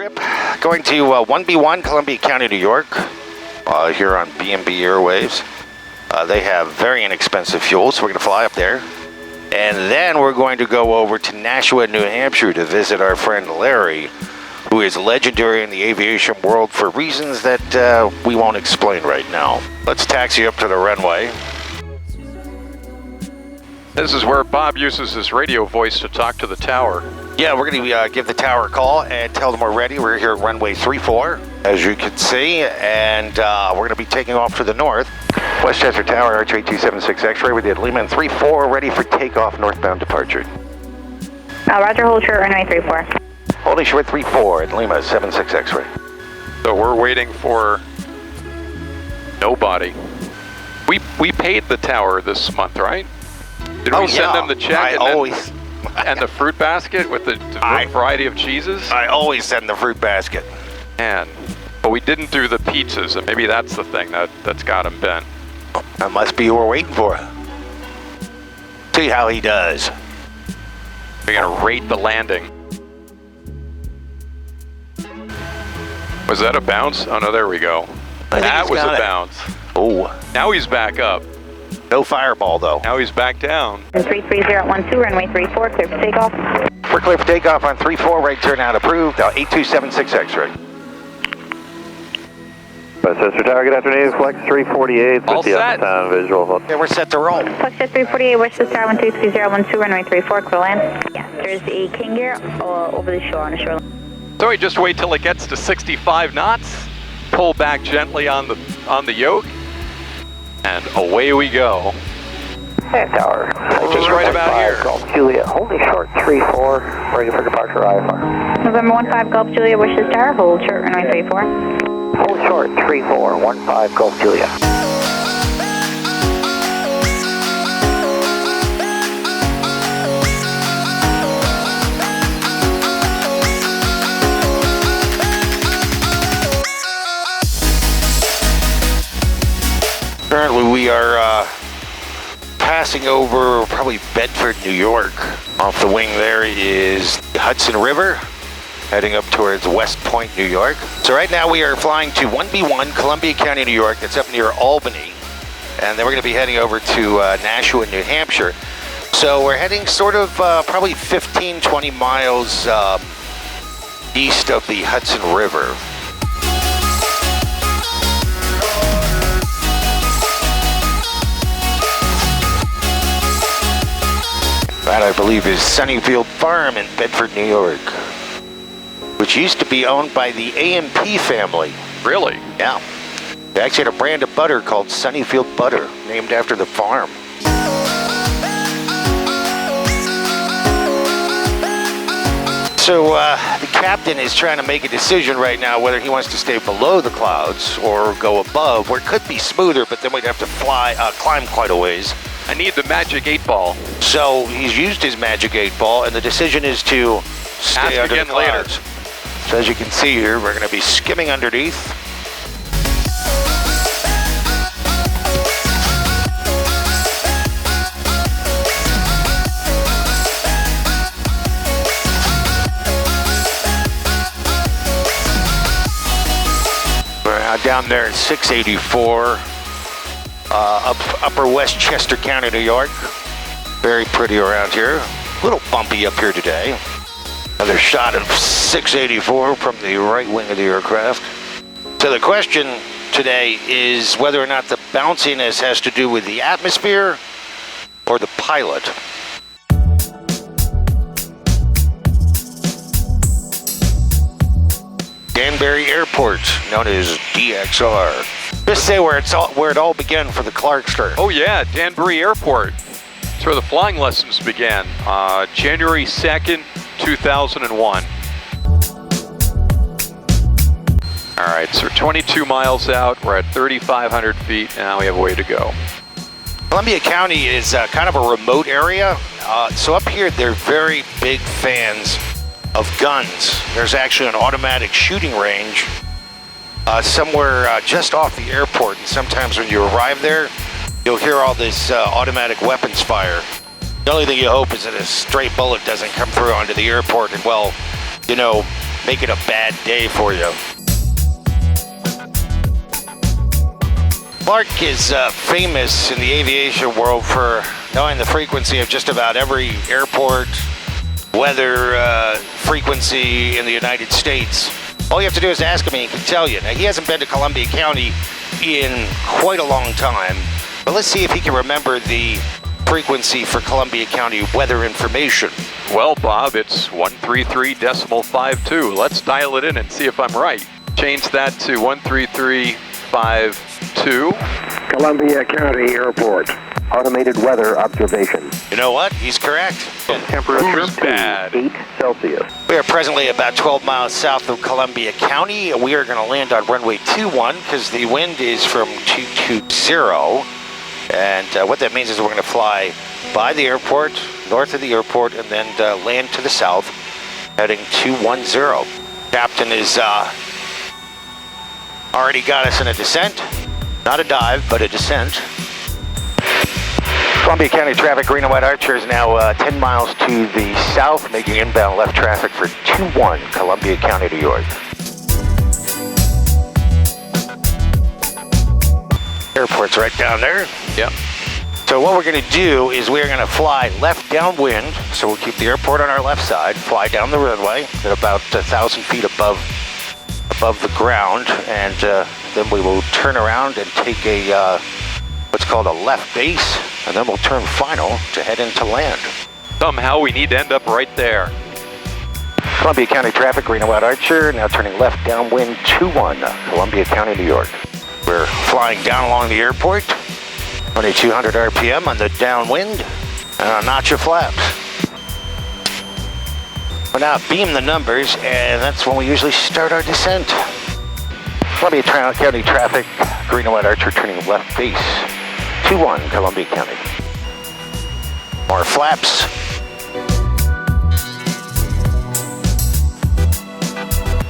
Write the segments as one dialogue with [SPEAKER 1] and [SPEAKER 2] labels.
[SPEAKER 1] trip. Going to 1B1, Columbia County, New York, here on B&B Airwaves. They have very inexpensive fuel, so we're going to fly up there. And then we're going to go over to Nashua, New Hampshire to visit our friend Larry, who is legendary in the aviation world for reasons that we won't explain right now. Let's taxi up to the runway.
[SPEAKER 2] This is where Bob uses his radio voice to talk to the tower.
[SPEAKER 1] Yeah, we're going to give the tower a call and tell them we're ready. We're here at runway 34, as you can see, and we're going to be taking off to the north. Westchester Tower, RH8276 X-ray, we did Lehman 34, ready for takeoff, northbound departure.
[SPEAKER 3] Roger, hold short, runway 34.
[SPEAKER 1] Holding short 34 at Lima 76 X-ray.
[SPEAKER 2] So we're waiting for nobody. We paid the tower this month, right? Did we send them the check and the fruit basket with the variety of cheeses?
[SPEAKER 1] I always send the fruit basket.
[SPEAKER 2] Man, but we didn't do the pizzas, and maybe that's the thing that's got him bent.
[SPEAKER 1] That must be what we're waiting for. See how he does.
[SPEAKER 2] We're gonna rate the landing. Was that a bounce? Oh no, there we go. That was a bounce.
[SPEAKER 1] Oh.
[SPEAKER 2] Now he's back up.
[SPEAKER 1] No fireball though.
[SPEAKER 2] Now he's back down.
[SPEAKER 3] 33012, runway 34, clear for takeoff.
[SPEAKER 1] We're clear for takeoff on 34, right turn out approved. Now 8276 X-ray.
[SPEAKER 4] Westchester Tower, good afternoon. Flex 348, 50 on time, visual.
[SPEAKER 1] Yeah, we're set to roll.
[SPEAKER 3] Flex 348, Westchester Tower, 133012, runway 34, clear land. Yeah, there's a king gear over the shore on the shoreline.
[SPEAKER 2] So we just wait till it gets to 65 knots, pull back gently on the yoke, and away we go.
[SPEAKER 4] Hey, Tower.
[SPEAKER 2] Just right about here.
[SPEAKER 4] Golf Julia, holding short 34, ready for departure IFR.
[SPEAKER 3] November 15 Golf Julia, Westchester Tower, hold short, runway 34.
[SPEAKER 4] Hold short 34, 15 Golf Julia.
[SPEAKER 1] Currently we are passing over probably Bedford, New York. Off the wing there is the Hudson River, heading up towards West Point, New York. So right now we are flying to 1B1, Columbia County, New York. That's up near Albany. And then we're going to be heading over to Nashua, New Hampshire. So we're heading sort of probably 15, 20 miles east of the Hudson River. That, I believe, is Sunnyfield Farm in Bedford, New York, which used to be owned by the A&P family.
[SPEAKER 2] Really?
[SPEAKER 1] Yeah. They actually had a brand of butter called Sunnyfield Butter, named after the farm. So the captain is trying to make a decision right now whether he wants to stay below the clouds or go above, where it could be smoother, but then we'd have to climb quite a ways.
[SPEAKER 2] I need the magic 8 ball.
[SPEAKER 1] So he's used his magic 8 ball, and the decision is to stay under the clouds. So as you can see here, we're going to be skimming underneath. We're now down there at 684. Upper Westchester County, New York. Very pretty around here. A little bumpy up here today. Another shot of 684 from the right wing of the aircraft. So the question today is whether or not the bounciness has to do with the atmosphere or the pilot. Danbury Airport, known as DXR. Just say where it all began for the Clarkster.
[SPEAKER 2] Oh yeah, Danbury Airport. That's where the flying lessons began. January 2nd, 2001. All right, so 22 miles out. We're at 3,500 feet. Now we have a way to go.
[SPEAKER 1] Columbia County is kind of a remote area. So up here, they're very big fans of guns. There's actually an automatic shooting range somewhere just off the airport. And sometimes when you arrive there, you'll hear all this automatic weapons fire. The only thing you hope is that a stray bullet doesn't come through onto the airport and, well, you know, make it a bad day for you. Clark is famous in the aviation world for knowing the frequency of just about every airport, weather frequency in the United States. All you have to do is ask him and he can tell you. Now, he hasn't been to Columbia County in quite a long time, but let's see if he can remember the frequency for Columbia County weather information.
[SPEAKER 2] Well, Bob, it's 133.52. Let's dial it in and see if I'm right. Change that to 133.52.
[SPEAKER 5] Columbia County Airport. Automated weather observation.
[SPEAKER 1] You know what? He's correct.
[SPEAKER 5] Temperature
[SPEAKER 2] bad.
[SPEAKER 5] 8 Celsius.
[SPEAKER 1] We are presently about 12 miles south of Columbia County. We are going to land on runway 21 because the wind is from 220. And what that means is we're going to fly by the airport, north of the airport, and then land to the south, heading 210. Captain is already got us in a descent. Not a dive, but a descent. Columbia County traffic, green and white Archer is now 10 miles to the south, making inbound left traffic for 21, Columbia County, New York. Airport's right down there.
[SPEAKER 2] Yep.
[SPEAKER 1] So what we're going to do is we're going to fly left downwind, so we'll keep the airport on our left side, fly down the runway at about 1,000 feet above the ground, and then we will turn around and take a what's called a left base, and then we'll turn final to head into land.
[SPEAKER 2] Somehow we need to end up right there.
[SPEAKER 1] Columbia County traffic, green and white Archer, now turning left downwind 21, Columbia County, New York. We're flying down along the airport, 2200 RPM on the downwind, and a notch of flaps. We'll now beam the numbers, and that's when we usually start our descent. Columbia County traffic, green and white Archer, turning left base, 21, Columbia County. More flaps.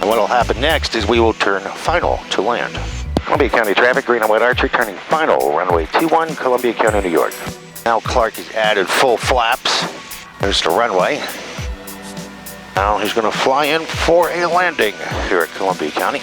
[SPEAKER 1] And what will happen next is we will turn final to land. Columbia County traffic, green and white Archer, turning final, runway 21, Columbia County, New York. Now Clark has added full flaps. There's the runway. Now he's going to fly in for a landing here at Columbia County.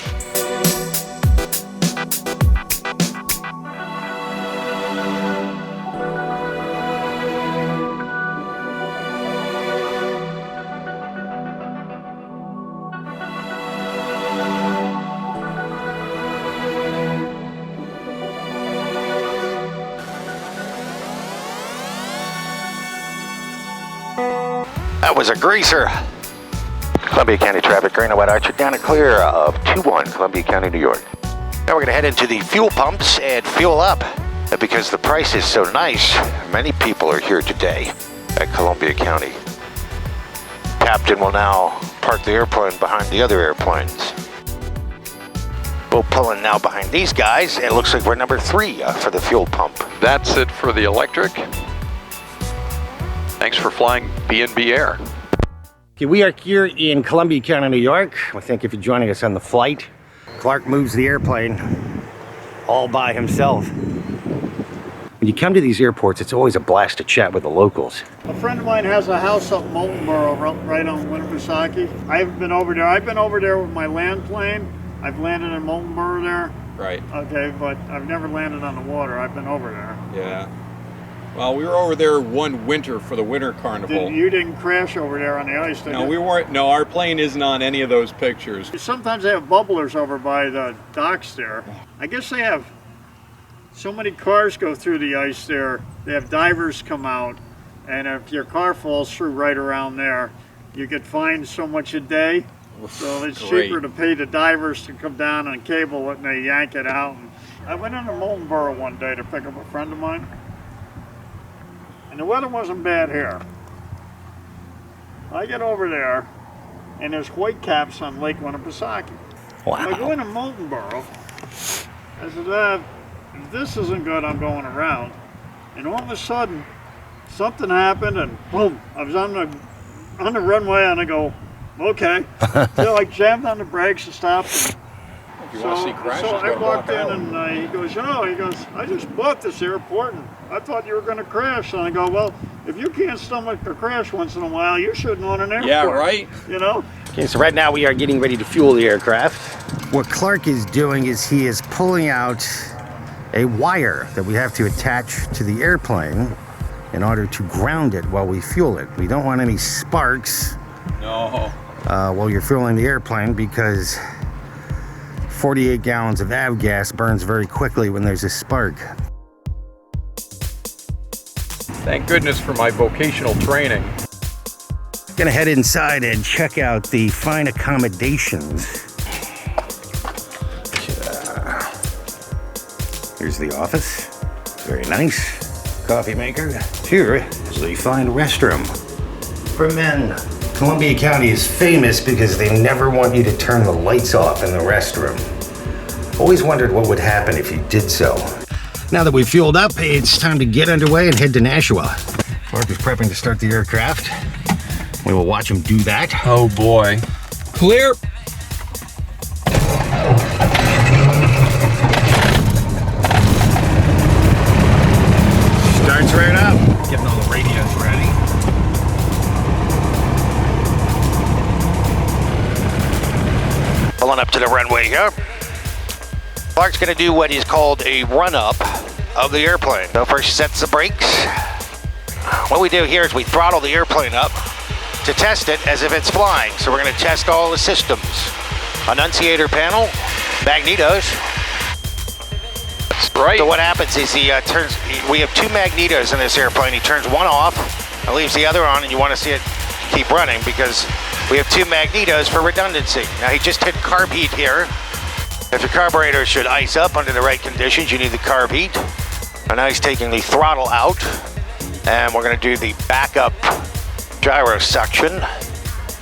[SPEAKER 1] That was a greaser. Columbia County traffic, green and white Archer, down and clear of 21, Columbia County, New York. Now we're going to head into the fuel pumps and fuel up. And because the price is so nice, many people are here today at Columbia County. Captain will now park the airplane behind the other airplanes. We'll pull in now behind these guys. It looks like we're number 3 for the fuel pump.
[SPEAKER 2] That's it for the electric. Thanks for flying B&B Air.
[SPEAKER 6] Okay, we are here in Columbia County, New York. We thank you for joining us on the flight. Clark moves the airplane all by himself. When you come to these airports, it's always a blast to chat with the locals.
[SPEAKER 7] A friend of mine has a house up in Moultonboro, right on Winnipesaukee. I haven't been over there. I've been over there with my land plane. I've landed in Moultonboro there.
[SPEAKER 8] Right.
[SPEAKER 7] Okay, but I've never landed on the water. I've been over there.
[SPEAKER 8] Yeah. Well, we were over there one winter for the winter carnival.
[SPEAKER 7] You didn't crash over there on the ice, did you?
[SPEAKER 8] No, we weren't. No, our plane isn't on any of those pictures.
[SPEAKER 7] Sometimes they have bubblers over by the docks there. I guess they have so many cars go through the ice there. They have divers come out, and if your car falls through right around there, you get fined so much a day. So it's cheaper to pay the divers to come down and cable it, and they yank it out. And I went into Moultonboro one day to pick up a friend of mine. And the weather wasn't bad here. I get over there, and there's whitecaps on Lake Winnipesaukee.
[SPEAKER 6] Wow.
[SPEAKER 7] I go into Moultonboro. I said, if this isn't good, I'm going around. And all of a sudden, something happened, and boom! I was on the runway, and I go, okay. So I jammed on the brakes and stopped. And
[SPEAKER 8] If you want to see crashes,
[SPEAKER 7] so I
[SPEAKER 8] gotta
[SPEAKER 7] walked
[SPEAKER 8] walk
[SPEAKER 7] in,
[SPEAKER 8] out.
[SPEAKER 7] and he goes, I just bought this airport, and I thought you were going to crash. And I go, well, if you can't stomach a crash once in a while, you shouldn't own an airport.
[SPEAKER 8] Yeah, right.
[SPEAKER 7] You know?
[SPEAKER 6] Okay, so right now we are getting ready to fuel the aircraft. What Clark is doing is he is pulling out a wire that we have to attach to the airplane in order to ground it while we fuel it. We don't want any sparks while you're fueling the airplane, because 48 gallons of avgas burns very quickly when there's a spark.
[SPEAKER 8] Thank goodness for my vocational training.
[SPEAKER 6] Gonna head inside and check out the fine accommodations. Here's the office. Very nice. Coffee maker. Here is the fine restroom for men. Columbia County is famous because they never want you to turn the lights off in the restroom. Always wondered what would happen if you did so. Now that we've fueled up, it's time to get underway and head to Nashua. Clark is prepping to start the aircraft. We will watch him do that.
[SPEAKER 8] Oh boy. Clear.
[SPEAKER 6] Starts right up. Getting all the radios ready.
[SPEAKER 1] Pulling up to the runway here. Clark's going to do what is called a run-up of the airplane. So first he sets the brakes. What we do here is we throttle the airplane up to test it as if it's flying. So we're going to test all the systems. Annunciator panel, magnetos.
[SPEAKER 2] That's right.
[SPEAKER 1] So what happens is he turns, we have two magnetos in this airplane. He turns one off and leaves the other on, and you want to see it keep running because we have two magnetos for redundancy. Now he just hit carb heat here. If your carburetor should ice up under the right conditions, you need the carb heat. And now he's taking the throttle out, and we're going to do the backup gyro suction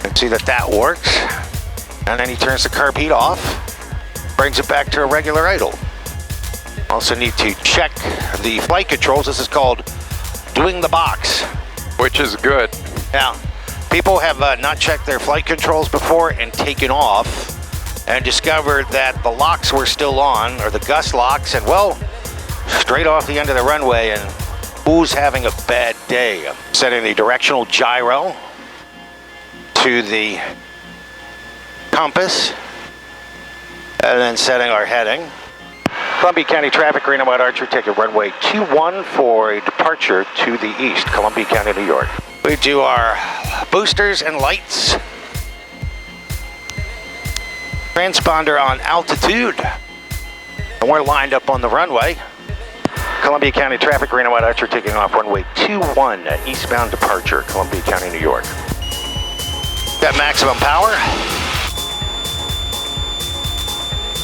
[SPEAKER 1] and see that that works. And then he turns the carb heat off, brings it back to a regular idle. Also need to check the flight controls. This is called doing the box.
[SPEAKER 2] Which is good.
[SPEAKER 1] Now, people have not checked their flight controls before and taken off and discovered that the locks were still on, or the gust locks, and well, straight off the end of the runway, and who's having a bad day? Setting the directional gyro to the compass, and then setting our heading. Columbia County traffic, green and white Archer, ticket runway 21 for a departure to the east, Columbia County, New York. We do our boosters and lights. Transponder on altitude. And we're lined up on the runway. Columbia County traffic, green and white Archer, taking off runway 21, eastbound departure, Columbia County, New York. Got maximum power.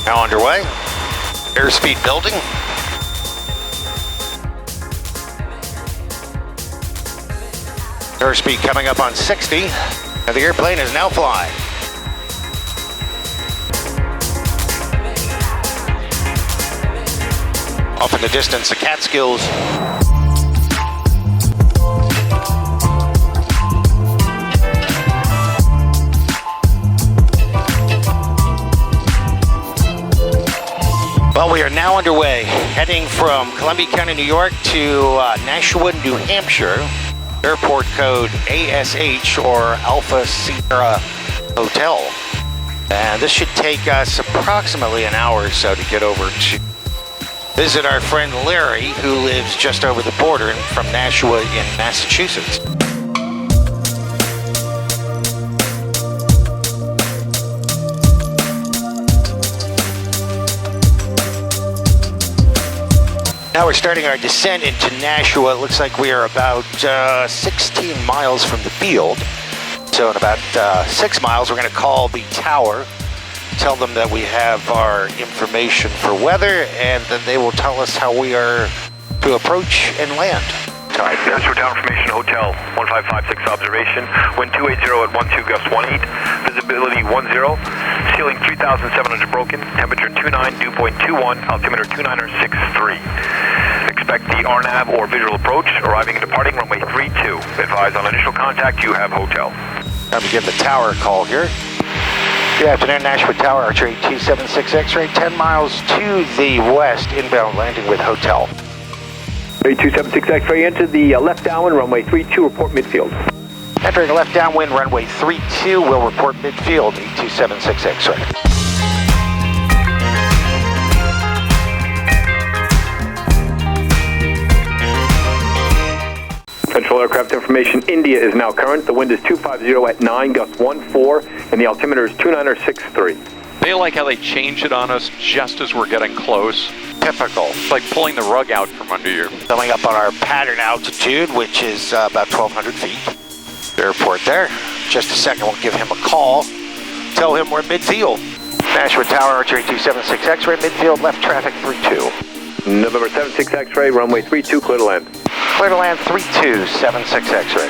[SPEAKER 1] Now underway. Airspeed building. Airspeed coming up on 60, and the airplane is now flying. Off in the distance, the Catskills. Well, we are now underway, heading from Columbia County, New York to Nashua, New Hampshire. Airport code ASH, or Alpha Sierra Hotel. And this should take us approximately an hour or so to get over to visit our friend Larry, who lives just over the border from Nashua in Massachusetts. Now we're starting our descent into Nashua. It looks like we are about 16 miles from the field. So in about 6 miles, we're going to call the tower, tell them that we have our information for weather, and then they will tell us how we are to approach and land.
[SPEAKER 9] Nashua Tower Information Hotel, 1556 observation, wind 280 at 12 gust 18, visibility 10, ceiling 3,700 broken, temperature 29, dew point 21, altimeter 2963. Expect the RNAV or visual approach, arriving and departing runway 32. Advise on initial contact, you have hotel.
[SPEAKER 1] Time to give the tower a call here. Good afternoon, Nashua Tower, Archer 8276 X-ray, 10 miles to the west, inbound landing with hotel.
[SPEAKER 5] 8276 X-ray, enter the left downwind, runway 32, report midfield.
[SPEAKER 1] Entering left downwind, runway 32, will report midfield, 8276 X-ray.
[SPEAKER 9] Central aircraft information, India is now current. The wind is 250 at 9, gust 14, and the altimeter is 2963.
[SPEAKER 2] They like how they change it on us just as we're getting close.
[SPEAKER 1] Typical.
[SPEAKER 2] It's like pulling the rug out from under you.
[SPEAKER 1] Coming up on our pattern altitude, which is about 1,200 feet. Airport there. Just a second, we'll give him a call. Tell him we're midfield. Nashua Tower, Archer 8276 X-ray, midfield, left traffic 32.
[SPEAKER 9] November 76 X-ray, runway 32, clear to land.
[SPEAKER 1] Clear to land 3276 X-ray.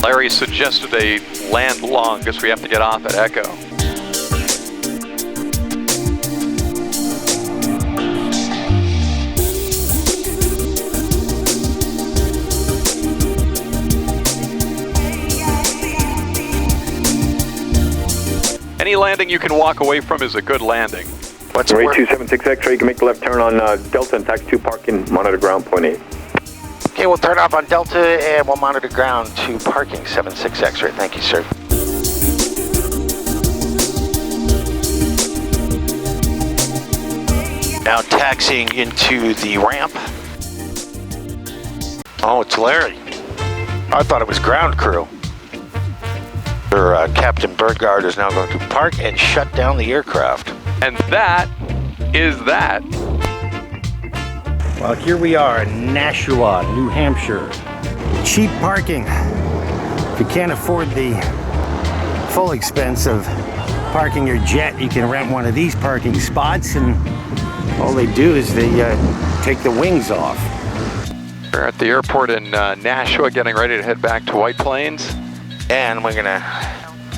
[SPEAKER 2] Larry suggested a land long because we have to get off at Echo. Any landing you can walk away from is a good landing.
[SPEAKER 9] What's Ray 276 X-ray, you can make the left turn on Delta and taxi 2 parking, monitor ground, point 8.
[SPEAKER 1] Okay, we'll turn off on Delta and we'll monitor ground to parking 76 X-ray. Thank you, sir. Now taxiing into the ramp. Oh, it's Larry. I thought it was ground crew. Captain Bergard is now going to park and shut down the aircraft.
[SPEAKER 2] And that is that.
[SPEAKER 6] Well, here we are in Nashua, New Hampshire. Cheap parking. If you can't afford the full expense of parking your jet, you can rent one of these parking spots, and all they do is they take the wings off.
[SPEAKER 2] We're at the airport in Nashua, getting ready to head back to White Plains.
[SPEAKER 1] And we're gonna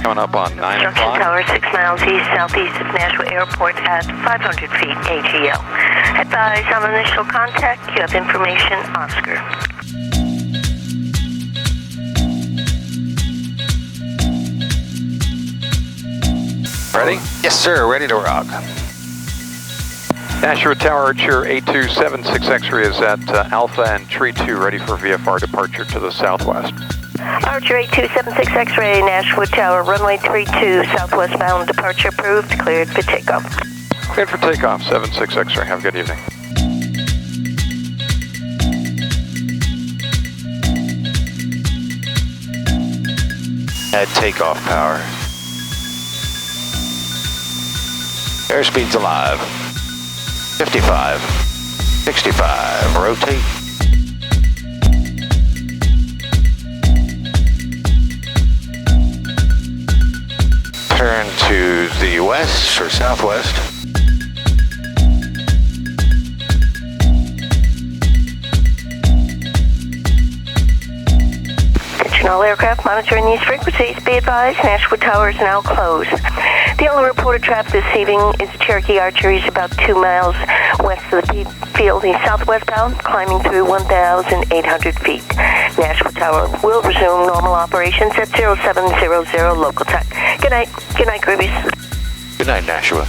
[SPEAKER 2] coming up on 9 o'clock.
[SPEAKER 10] Construction tower 6 miles east southeast of Nashua Airport at 500 feet AGL. Advise on initial contact. You have information, Oscar.
[SPEAKER 2] Ready?
[SPEAKER 1] Yes, sir. Ready to rock.
[SPEAKER 2] Nashua Tower Archer 8276 X-ray is at Alpha and Tree 2, ready for VFR departure to the southwest.
[SPEAKER 10] Archer 8276 X-ray, Nashua Tower, runway 32, southwest bound, departure approved, cleared for takeoff.
[SPEAKER 2] Cleared for takeoff, 76 X-ray. Have a good evening.
[SPEAKER 1] Add takeoff power. Airspeed's alive. 55. 65. Rotate. Turn to the west or southwest.
[SPEAKER 10] Attention all aircraft monitoring these frequencies. Be advised, Nashua Tower is now closed. The only reported traffic this evening is Cherokee Archer. He's about 2 miles west of the field. He's southwestbound, climbing through 1,800 feet. Nashua Tower will resume normal operations at 0700 local time. Good night. Good night, Groovies.
[SPEAKER 1] Good night, Nashua.